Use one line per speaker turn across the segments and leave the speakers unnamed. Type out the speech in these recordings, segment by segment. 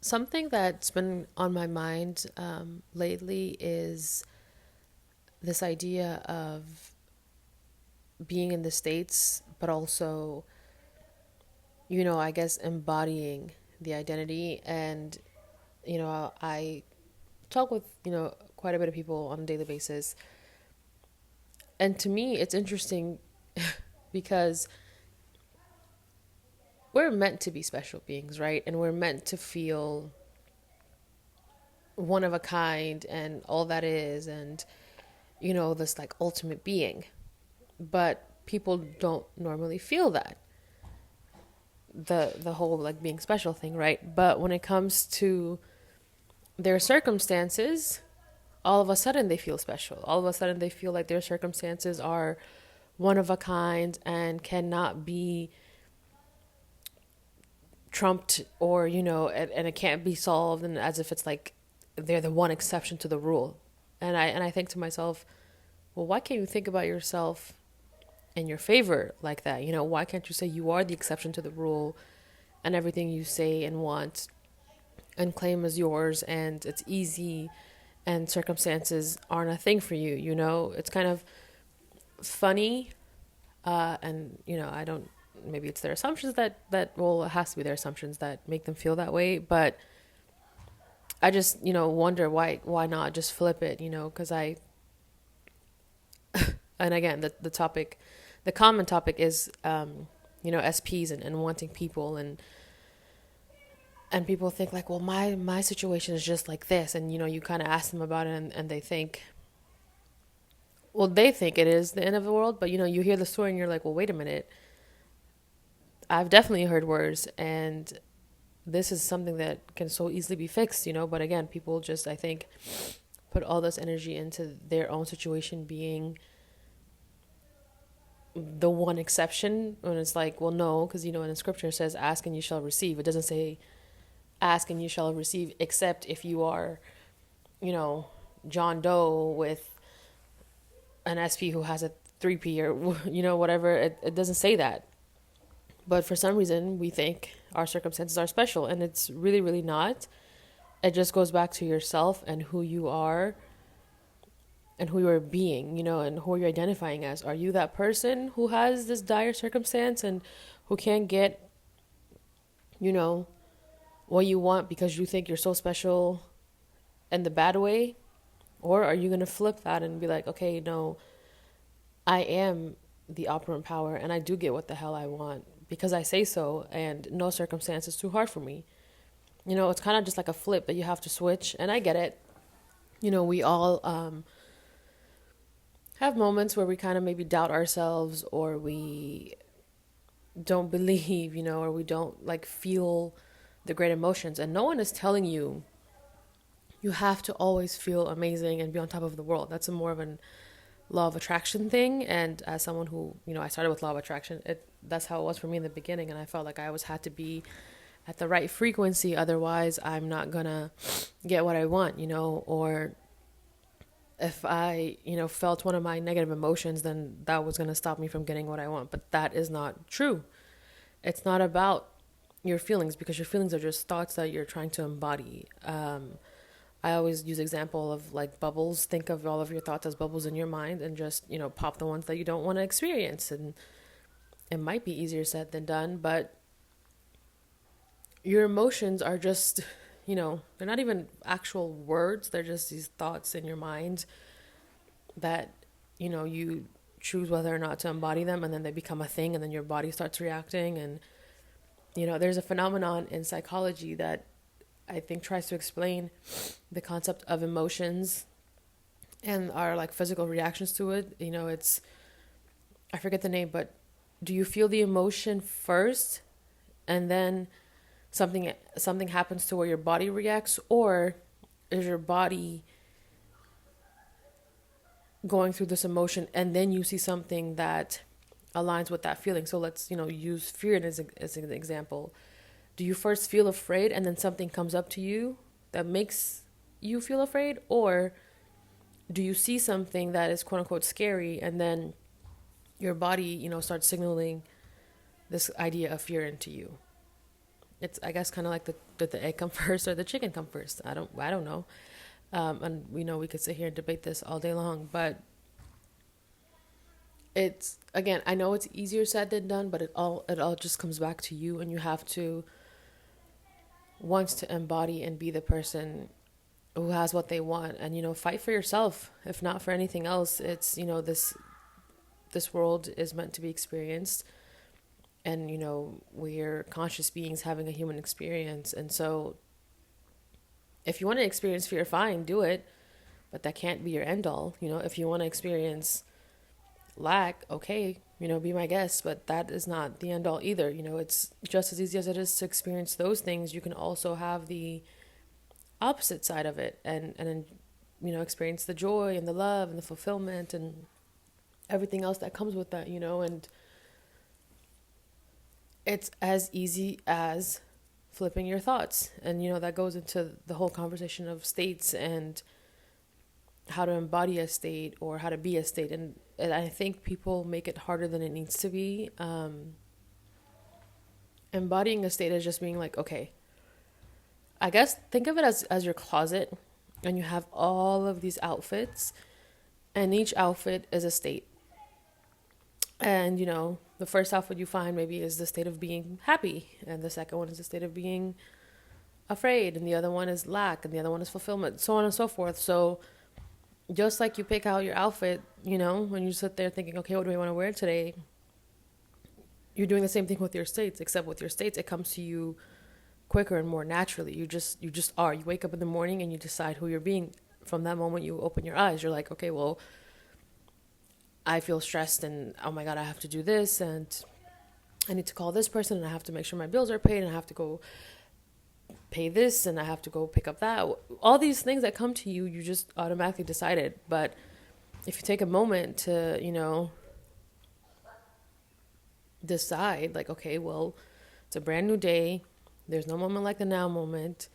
Something that's been on my mind lately is this idea of being in the States, but also, I guess embodying the identity. And, I talk with, quite a bit of people on a daily basis. And to me, it's interesting because we're meant to be special beings, right? And we're meant to feel one of a kind and all that is, and, this like ultimate being. But people don't normally feel that the whole like being special thing, right? But when it comes to their circumstances, all of a sudden they feel special. All of a sudden they feel like their circumstances are one of a kind and cannot be trumped, or and it can't be solved, and as if it's like they're the one exception to the rule. And I think to myself, well, why can't you think about yourself in your favor like that? Why can't you say you are the exception to the rule, and everything you say and want and claim is yours, and it's easy, and circumstances aren't a thing for you? It's kind of funny, and I don't. Maybe it's their assumptions well, it has to be their assumptions that make them feel that way. But I just wonder why not just flip it? Because I and again the topic, the common topic is SPs and wanting people, and people think like, well, my situation is just like this, and you kind of ask them about it, and they think, well, they think it is the end of the world. But you hear the story and you're like, well, wait a minute, I've definitely heard worse, and this is something that can so easily be fixed. But again, people just, I think, put all this energy into their own situation being the one exception, when it's like, well, no, because in the scripture it says ask and you shall receive. It doesn't say ask and you shall receive, except if you are, you know, John Doe with an SP who has a 3P, or, whatever. It doesn't say that. But for some reason, we think our circumstances are special, and it's really, really not. It just goes back to yourself and who you are and who you're being, and who you're identifying as. Are you that person who has this dire circumstance and who can't get, you know, what you want because you think you're so special in the bad way? Or are you going to flip that and be like, okay, no, I am the operant power and I do get what the hell I want because I say so, and no circumstance is too hard for me. It's kind of just like a flip that you have to switch, and I get it. We all have moments where we kind of maybe doubt ourselves, or we don't believe, or we don't like feel the great emotions. And no one is telling you you have to always feel amazing and be on top of the world. That's a more of an law of attraction thing. And as someone who, I started with law of attraction, that's how it was for me in the beginning. And I felt like I always had to be at the right frequency. Otherwise, I'm not gonna get what I want, or if I, felt one of my negative emotions, then that was going to stop me from getting what I want. But that is not true. It's not about your feelings, because your feelings are just thoughts that you're trying to embody. I always use example of like bubbles. Think of all of your thoughts as bubbles in your mind, and just, pop the ones that you don't want to experience. And it might be easier said than done, but your emotions are just, they're not even actual words. They're just these thoughts in your mind that, you choose whether or not to embody them, and then they become a thing, and then your body starts reacting. And, there's a phenomenon in psychology that I think tries to explain the concept of emotions and our like physical reactions to it. It's, I forget the name, but do you feel the emotion first and then something happens to where your body reacts, or is your body going through this emotion and then you see something that aligns with that feeling? So let's, use fear as an example. Do you first feel afraid and then something comes up to you that makes you feel afraid? Or do you see something that is quote unquote scary, and then your body, starts signaling this idea of fear into you? It's, I guess, kind of like did the egg come first or the chicken come first? I don't know. And we know we could sit here and debate this all day long, but it's, again, I know it's easier said than done, but it all just comes back to you, and you have to wants to embody and be the person who has what they want, and fight for yourself, if not for anything else. It's, this world is meant to be experienced, and we're conscious beings having a human experience. And so if you want to experience fear, fine, do it, but that can't be your end all. If you want to experience lack, okay, be my guest, but that is not the end all either. It's just as easy as it is to experience those things. You can also have the opposite side of it, and then experience the joy and the love and the fulfillment and everything else that comes with that. And it's as easy as flipping your thoughts. And that goes into the whole conversation of states and how to embody a state or how to be a state. And I think people make it harder than it needs to be. Embodying a state is just being like, okay, I guess think of it as your closet, and you have all of these outfits, and each outfit is a state. And the first outfit you find maybe is the state of being happy, and the second one is the state of being afraid, and the other one is lack, and the other one is fulfillment, so on and so forth. So just like you pick out your outfit, when you sit there thinking, okay, what do I want to wear today? You're doing the same thing with your states, except with your states, it comes to you quicker and more naturally. You just are. You wake up in the morning and you decide who you're being. From that moment you open your eyes, you're like, okay, well, I feel stressed, and oh my God, I have to do this, and I need to call this person, and I have to make sure my bills are paid, and I have to go pay this, and I have to go pick up that. All these things that come to you, you just automatically decided. But if you take a moment to, decide, like, okay, well, it's a brand new day. There's no moment like the now moment.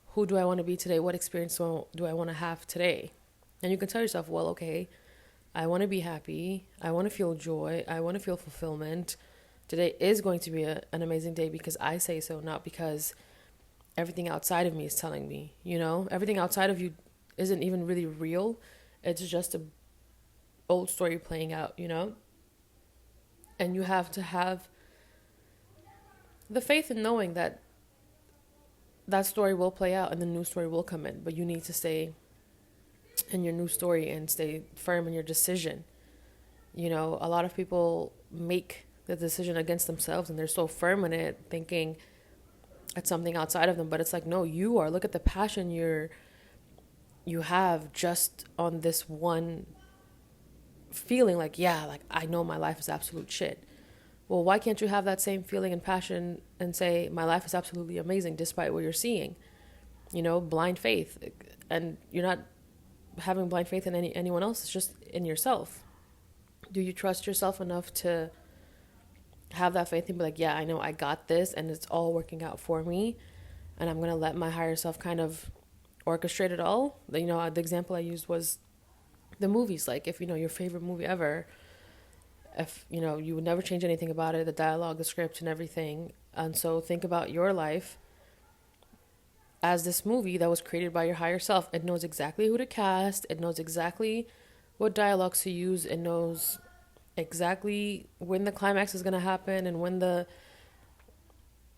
Who do I want to be today? What experience do I want to have today? And you can tell yourself, well, okay, I want to be happy. I want to feel joy. I want to feel fulfillment. Today is going to be an amazing day because I say so, not because everything outside of me is telling me. Everything outside of you isn't even really real. It's just a old story playing out, And you have to have the faith in knowing that that story will play out and the new story will come in, but you need to stay in your new story and stay firm in your decision. A lot of people make the decision against themselves, and they're so firm in it, thinking it's something outside of them. But it's like, no, you are. Look at the passion you have just on this one feeling. Like, yeah, like I know my life is absolute shit. Well, why can't you have that same feeling and passion and say my life is absolutely amazing despite what you're seeing? Blind faith. And you're not having blind faith in anyone else. It's just in yourself. Do you trust yourself enough to have that faith and be like, yeah, I know I got this, and it's all working out for me, and I'm going to let my higher self kind of orchestrate it all? The example I used was the movies. Like, if your favorite movie ever, if you would never change anything about it, the dialogue, the script, and everything. And so think about your life as this movie that was created by your higher self. It knows exactly who to cast. It knows exactly what dialogues to use. It knows exactly when the climax is going to happen, and when the,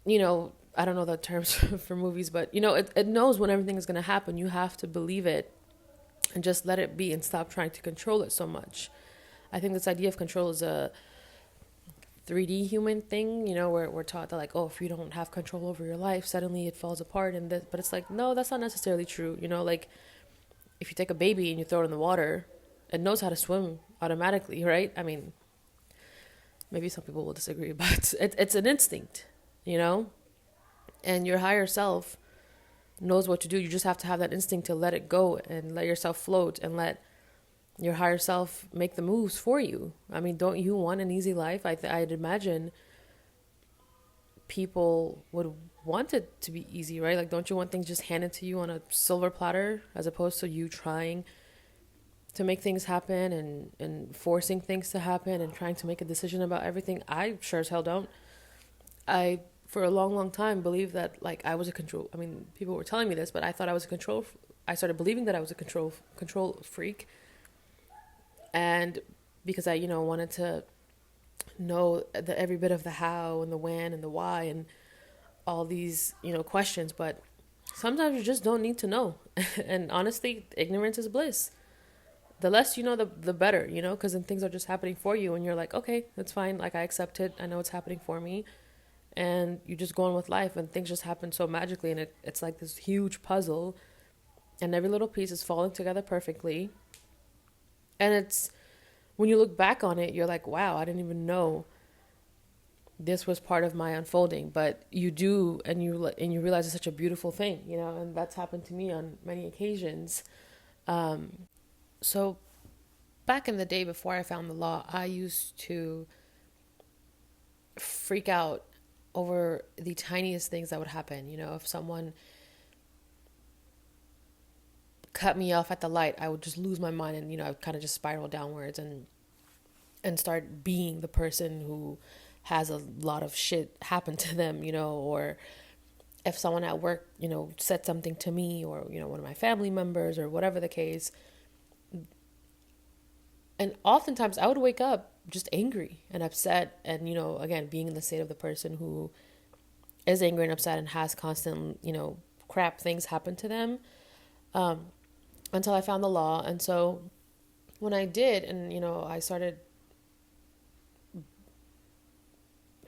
I don't know the terms for movies, but it knows when everything is going to happen. You have to believe it and just let it be, and stop trying to control it so much. I think this idea of control is a 3D human thing, where we're taught that, like, oh, if you don't have control over your life, suddenly it falls apart. And but it's like, no, that's not necessarily true. Like, if you take a baby and you throw it in the water, it knows how to swim automatically, right? I mean, maybe some people will disagree, but it's an instinct, and your higher self knows what to do. You just have to have that instinct to let it go and let yourself float and let your higher self make the moves for you. I mean, don't you want an easy life? I'd imagine people would want it to be easy, right? Like, don't you want things just handed to you on a silver platter, as opposed to you trying to make things happen and forcing things to happen and trying to make a decision about everything? I sure as hell don't. I for a long, long time believed that like I was a control. I mean, people were telling me this, but I thought I was a control. I started believing that I was a control freak, and because I, wanted to know the every bit of the how and the when and the why and all these, questions. But sometimes you just don't need to know. And honestly, ignorance is bliss. The less you know, the better, because then things are just happening for you, and you're like, okay, that's fine. Like I accept it. I know it's happening for me, and you just go on with life, and things just happen so magically, and it's like this huge puzzle, and every little piece is falling together perfectly. And it's when you look back on it, you're like, wow, I didn't even know this was part of my unfolding. But you do, and you realize it's such a beautiful thing, and that's happened to me on many occasions. So back in the day before I found the law, I used to freak out over the tiniest things that would happen. If someone cut me off at the light, I would just lose my mind, and I would kind of just spiral downwards and start being the person who has a lot of shit happen to them, or if someone at work, said something to me, or one of my family members, or whatever the case. And oftentimes I would wake up just angry and upset, and again, being in the state of the person who is angry and upset and has constant crap things happen to them, until I found the law. And so when I did, and I started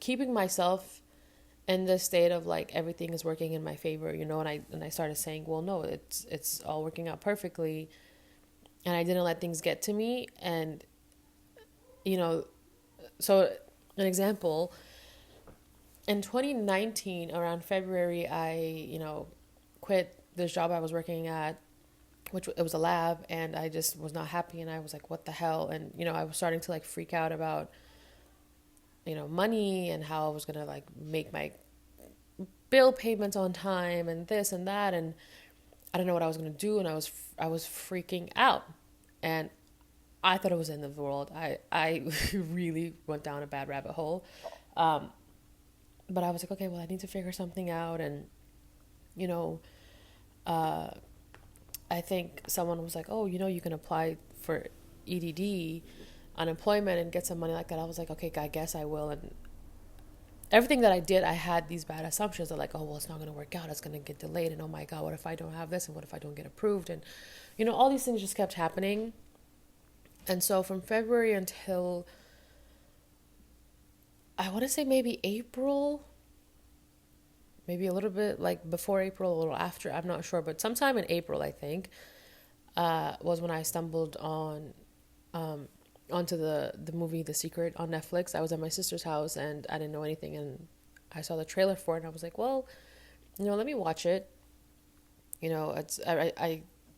keeping myself in this state of like everything is working in my favor, and I started saying, well, no, it's all working out perfectly, and I didn't let things get to me. And so an example, in 2019 around February, I quit this job I was working at, which it was a lab, and I just was not happy, and I was like, what the hell? And I was starting to like freak out about money, and how I was gonna like make my bill payments on time, and this and that, and I don't know what I was gonna do, and I was freaking out, and I thought it was the end of the world. I really went down a bad rabbit hole, but I was like, okay, well, I need to figure something out, and I think someone was like, oh, you can apply for EDD, unemployment, and get some money like that. I was like, okay, I guess I will. And everything that I did, I had these bad assumptions that like, oh, well, it's not going to work out. It's going to get delayed. And oh my God, what if I don't have this? And what if I don't get approved? And, all these things just kept happening. And so from February until, I want to say maybe April, maybe a little bit like before April, a little after, I'm not sure, but sometime in April, I think, was when I stumbled onto the movie The Secret on Netflix. I was at my sister's house, and I didn't know anything, and I saw the trailer for it, and I was like, well, let me watch it.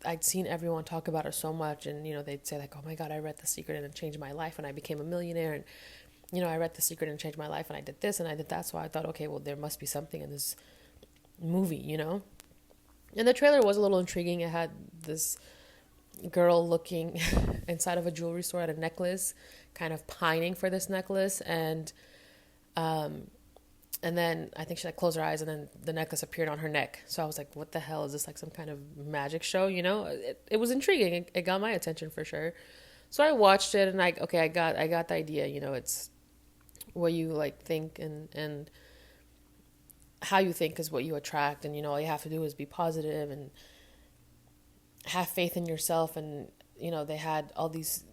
I'd seen everyone talk about it so much, and they'd say like, oh my God, I read The Secret and it changed my life, and I became a millionaire, and I read The Secret and it changed my life, and I did this and I did that. So I thought, okay, well, there must be something in this movie, and the trailer was a little intriguing. It had this girl looking inside of a jewelry store at a necklace, kind of pining for this necklace, and then I think she like closed her eyes, and then the necklace appeared on her neck. So I was like, what the hell is this, like some kind of magic show? It was intriguing. It got my attention for sure. So I watched it, and I got the idea. It's what you like think, and how you think is what you attract, and all you have to do is be positive and have faith in yourself. And they had all these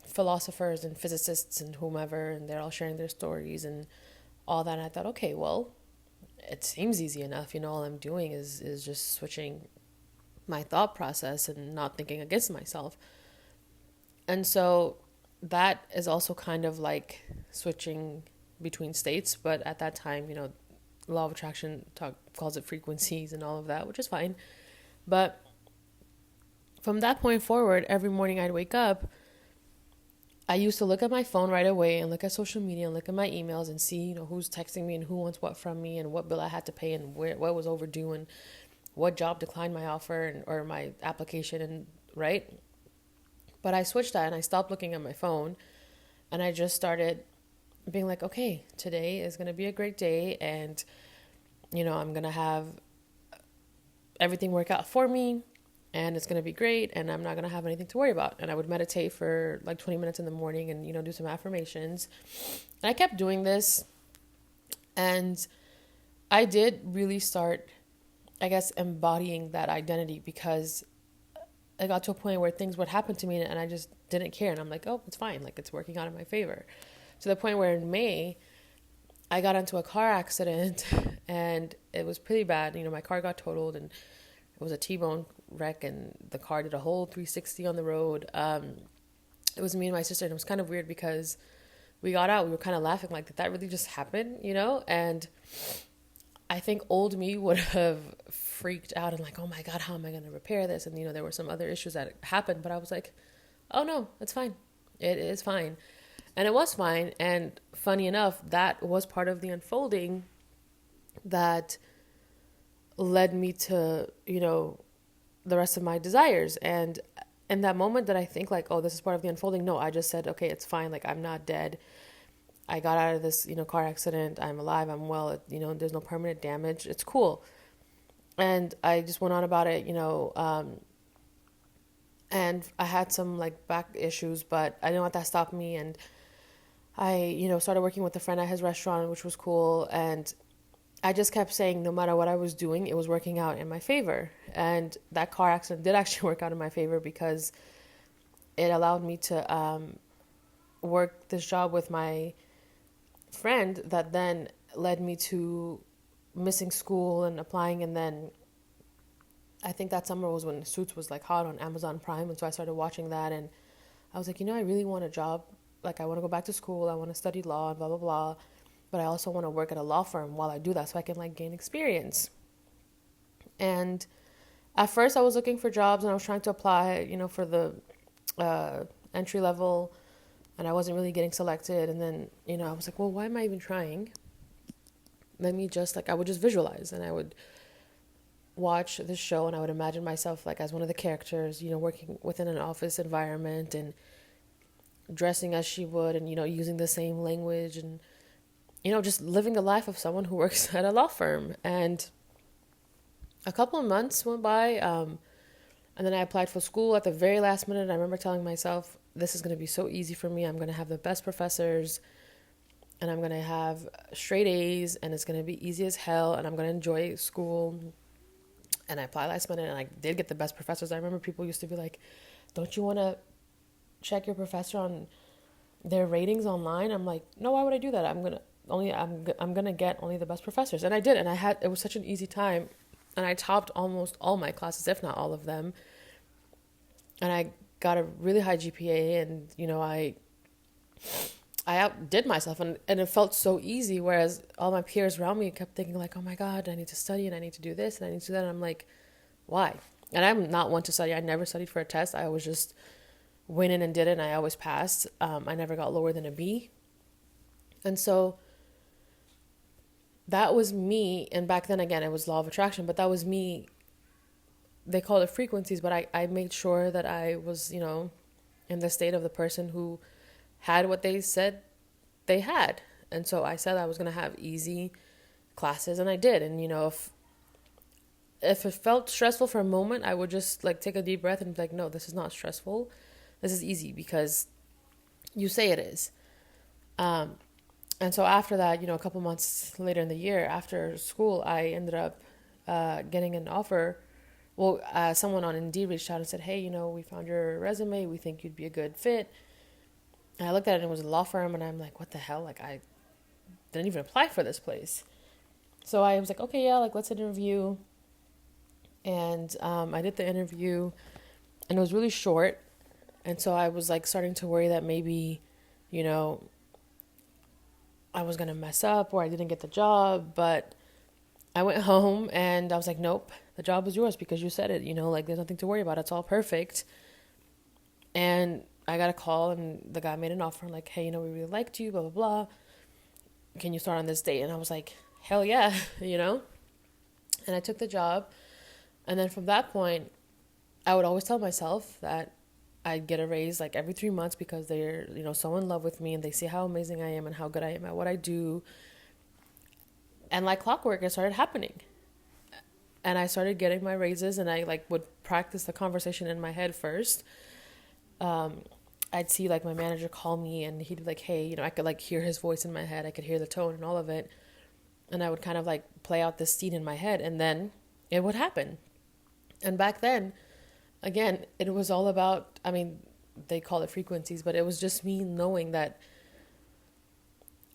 philosophers and physicists and whomever, and they're all sharing their stories and all that. And I thought, okay, well, it seems easy enough. All I'm doing is just switching my thought process and not thinking against myself. And so that is also kind of like switching between states. But at that time, law of attraction calls it frequencies and all of that, which is fine. But from that point forward, every morning I'd wake up, I used to look at my phone right away and look at social media and look at my emails and see, who's texting me and who wants what from me and what bill I had to pay and what was overdue and what job declined my offer or my application, and right. But I switched that and I stopped looking at my phone, and I just started being like, okay, today is going to be a great day, and I'm going to have everything work out for me and it's going to be great and I'm not going to have anything to worry about. And I would meditate for like 20 minutes in the morning and, do some affirmations. And I kept doing this. And I did really start, I guess, embodying that identity because I got to a point where things would happen to me and I just didn't care. And I'm like, oh, it's fine. Like, it's working out in my favor. To the point where in May, I got into a car accident and it was pretty bad. My car got totaled and it was a T-bone wreck and the car did a whole 360 on the road. It was me and my sister, and it was kind of weird because we got out, we were kind of laughing like, did that really just happen, And I think old me would have freaked out and like, oh my God, how am I going to repair this? And, there were some other issues that happened, but I was like, oh no, it's fine. It is fine. And it was fine. And funny enough, that was part of the unfolding that led me to, the rest of my desires. And in that moment that I think like, oh, this is part of the unfolding. No, I just said, okay, it's fine. Like, I'm not dead. I got out of this, car accident. I'm alive. I'm well. There's no permanent damage. It's cool. And I just went on about it, and I had some like back issues, but I didn't let that stop me. And I, started working with a friend at his restaurant, which was cool. And I just kept saying no matter what I was doing, it was working out in my favor. And that car accident did actually work out in my favor because it allowed me to work this job with my friend that then led me to missing school and applying. And then I think that summer was when Suits was like hot on Amazon Prime. And so I started watching that and I was like, I really want a job. Like, I want to go back to school. I want to study law and blah, blah, blah. But I also want to work at a law firm while I do that so I can like gain experience. And at first I was looking for jobs and I was trying to apply, for the entry level, and I wasn't really getting selected. And then, I was like, well, why am I even trying? Let me just I would just visualize and I would watch this show and I would imagine myself like as one of the characters, working within an office environment and dressing as she would and, using the same language and, just living the life of someone who works at a law firm. And a couple of months went by, and then I applied for school at the very last minute. I remember telling myself, this is going to be so easy for me. I'm going to have the best professors, and I'm going to have straight A's, and it's going to be easy as hell, and I'm going to enjoy school. And I applied last minute, and I did get the best professors. I remember people used to be like, don't you want to check your professor on their ratings online? I'm like, no, why would I do that? I'm gonna get only the best professors. And I did, and it was such an easy time, and I topped almost all my classes, if not all of them. And I got a really high GPA, and I outdid myself, and it felt so easy. Whereas all my peers around me kept thinking like, oh my God, I need to study and I need to do this and I need to do that. And I'm like, why? And I'm not one to study. I never studied for a test. I always just went in and did it, and I always passed. I never got lower than a B. And so that was me. And back then, again, it was law of attraction, but that was me. They call it frequencies, but I made sure that I was, in the state of the person who had what they said they had. And so I said I was going to have easy classes, and I did. And, if it felt stressful for a moment, I would just like take a deep breath and be like, no, this is not stressful. This is easy because you say it is. And so after that, a couple months later in the year after school, I ended up getting an offer. Well, someone on Indeed reached out and said, hey, we found your resume. We think you'd be a good fit. And I looked at it and it was a law firm, and I'm like, what the hell? Like, I didn't even apply for this place. So I was like, okay, yeah, like, let's interview. And I did the interview, and it was really short. And so I was like starting to worry that maybe, I was going to mess up or I didn't get the job. But I went home and I was like, nope, the job is yours because you said it, like there's nothing to worry about. It's all perfect. And I got a call and the guy made an offer like, hey, we really liked you, blah, blah, blah. Can you start on this date? And I was like, hell yeah, And I took the job. And then from that point, I would always tell myself that I'd get a raise like every 3 months because they're, so in love with me and they see how amazing I am and how good I am at what I do. And like clockwork, it started happening. And I started getting my raises, and I like would practice the conversation in my head first. I'd see like my manager call me, and he'd be like, hey, I could like hear his voice in my head. I could hear the tone and all of it. And I would kind of like play out this scene in my head, and then it would happen. And back then, again, it was all about, I mean, they call it frequencies, but it was just me knowing that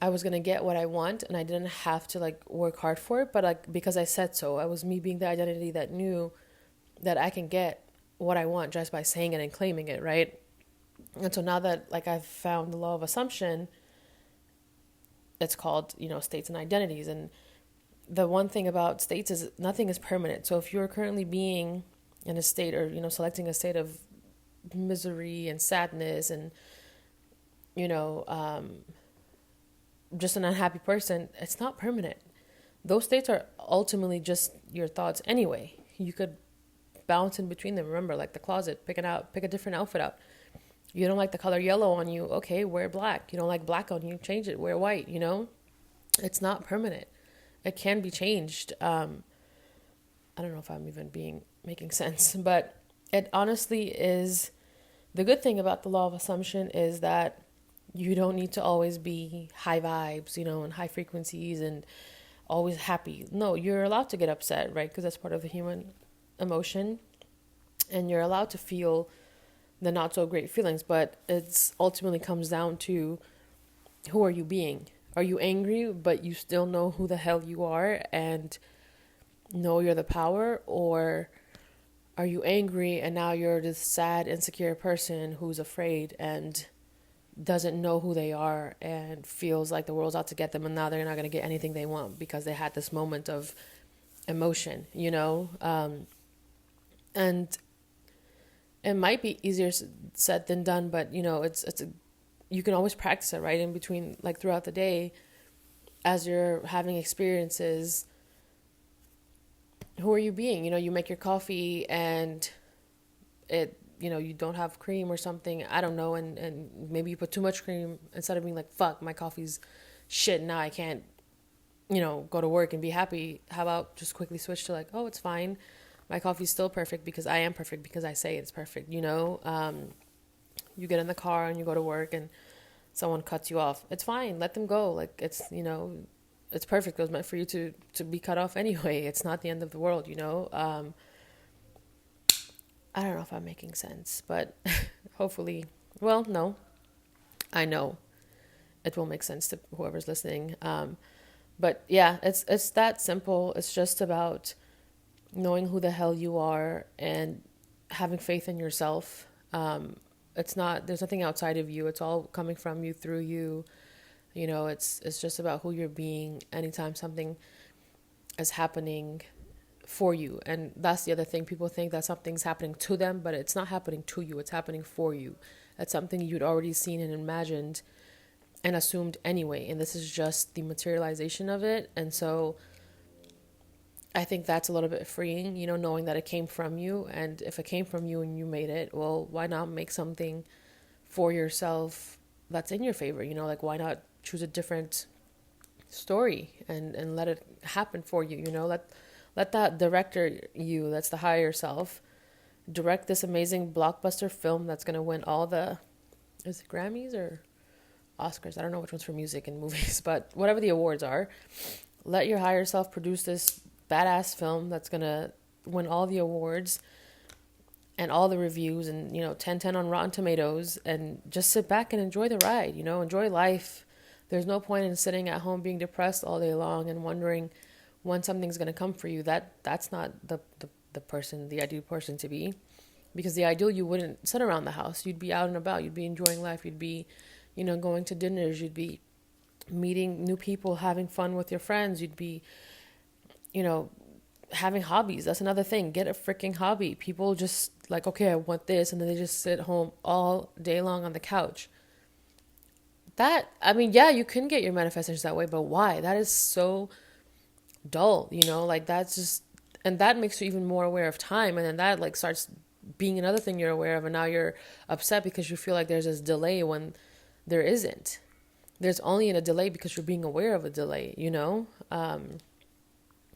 I was going to get what I want, and I didn't have to like work hard for it, but like because I said so. I was me being the identity that knew that I can get what I want just by saying it and claiming it, right? And so now that like I've found the law of assumption, it's called, states and identities. And the one thing about states is nothing is permanent. So if you're currently being in a state, or, selecting a state of misery and sadness and, just an unhappy person, it's not permanent. Those states are ultimately just your thoughts anyway. You could bounce in between them. Remember, like the closet, pick a different outfit out. You don't like the color yellow on you, okay, wear black. You don't like black on you, change it, wear white, It's not permanent. It can be changed. I don't know if I'm even making sense, but it honestly is. The good thing about the law of assumption is that you don't need to always be high vibes, and high frequencies and always happy. No, you're allowed to get upset, right? Because that's part of the human emotion. And you're allowed to feel the not so great feelings, but it's ultimately comes down to, who are you being? Are you angry, but you still know who the hell you are and know you're the power? Or are you angry and now you're this sad, insecure person who's afraid and doesn't know who they are and feels like the world's out to get them, and now they're not going to get anything they want because they had this moment of emotion, and it might be easier said than done, but you can always practice it, right? In between, like throughout the day, as you're having experiences, who are you being? You make your coffee and it, you don't have cream or something, I don't know, and maybe you put too much cream. Instead of being like, fuck, my coffee's shit, now I can't, go to work and be happy. How about just quickly switch to like, oh, it's fine. My coffee's still perfect because I am perfect because I say it's perfect, You get in the car and you go to work and someone cuts you off. It's fine. Let them go. Like, it's, it's perfect. It was meant for you to be cut off anyway. It's not the end of the world, I don't know if I'm making sense, but hopefully, well, no, I know it will make sense to whoever's listening. But yeah, it's that simple. It's just about knowing who the hell you are and having faith in yourself. There's nothing outside of you. It's all coming from you, through you. It's just about who you're being anytime something is happening for you. And that's the other thing. People think that something's happening to them, but it's not happening to you. It's happening for you. That's something you'd already seen and imagined and assumed anyway. And this is just the materialization of it. And so I think that's a little bit freeing, knowing that it came from you. And if it came from you and you made it, well, why not make something for yourself that's in your favor? Like, why not choose a different story and let it happen for you? Let that director, that's the higher self, direct this amazing blockbuster film that's going to win all the, is it Grammys or Oscars? I don't know which one's for music and movies, but whatever the awards are, let your higher self produce this badass film that's going to win all the awards and all the reviews and, 10/10 on Rotten Tomatoes, and just sit back and enjoy the ride, enjoy life. There's no point in sitting at home being depressed all day long and wondering when something's going to come for you. That's not the ideal person to be, because the ideal, you wouldn't sit around the house. You'd be out and about. You'd be enjoying life. You'd be, going to dinners. You'd be meeting new people, having fun with your friends. You'd be, having hobbies. That's another thing. Get a freaking hobby. People just like, okay, I want this. And then they just sit home all day long on the couch. Yeah, you can get your manifestations that way, but why? That is so dull, like that's just, and that makes you even more aware of time, and then that like starts being another thing you're aware of, and now you're upset because you feel like there's this delay when there isn't. there's only a delay because you're being aware of a delay,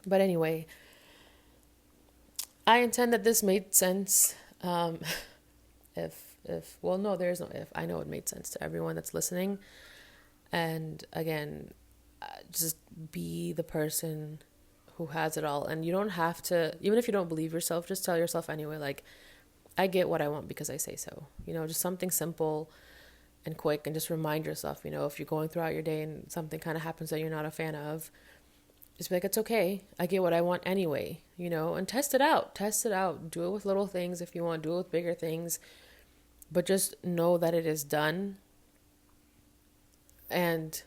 But anyway, I intend that this made sense. Um, if well, no, there's no if. I know it made sense to everyone that's listening. And again, just be the person who has it all. And you don't have to, even if you don't believe yourself, just tell yourself anyway, like, I get what I want because I say so. Just something simple and quick, and just remind yourself, if you're going throughout your day and something kind of happens that you're not a fan of, just be like, it's okay. I get what I want anyway, and test it out. Test it out. Do it with little things if you want, do it with bigger things. But just know that it is done and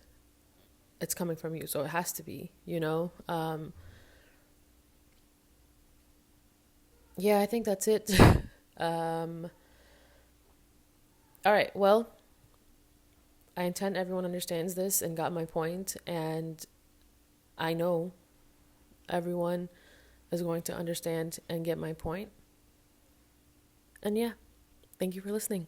it's coming from you. So it has to be. Yeah, I think that's it. um, all right. Well, I intend everyone understands this and got my point, and I know everyone is going to understand and get my point. And yeah, thank you for listening.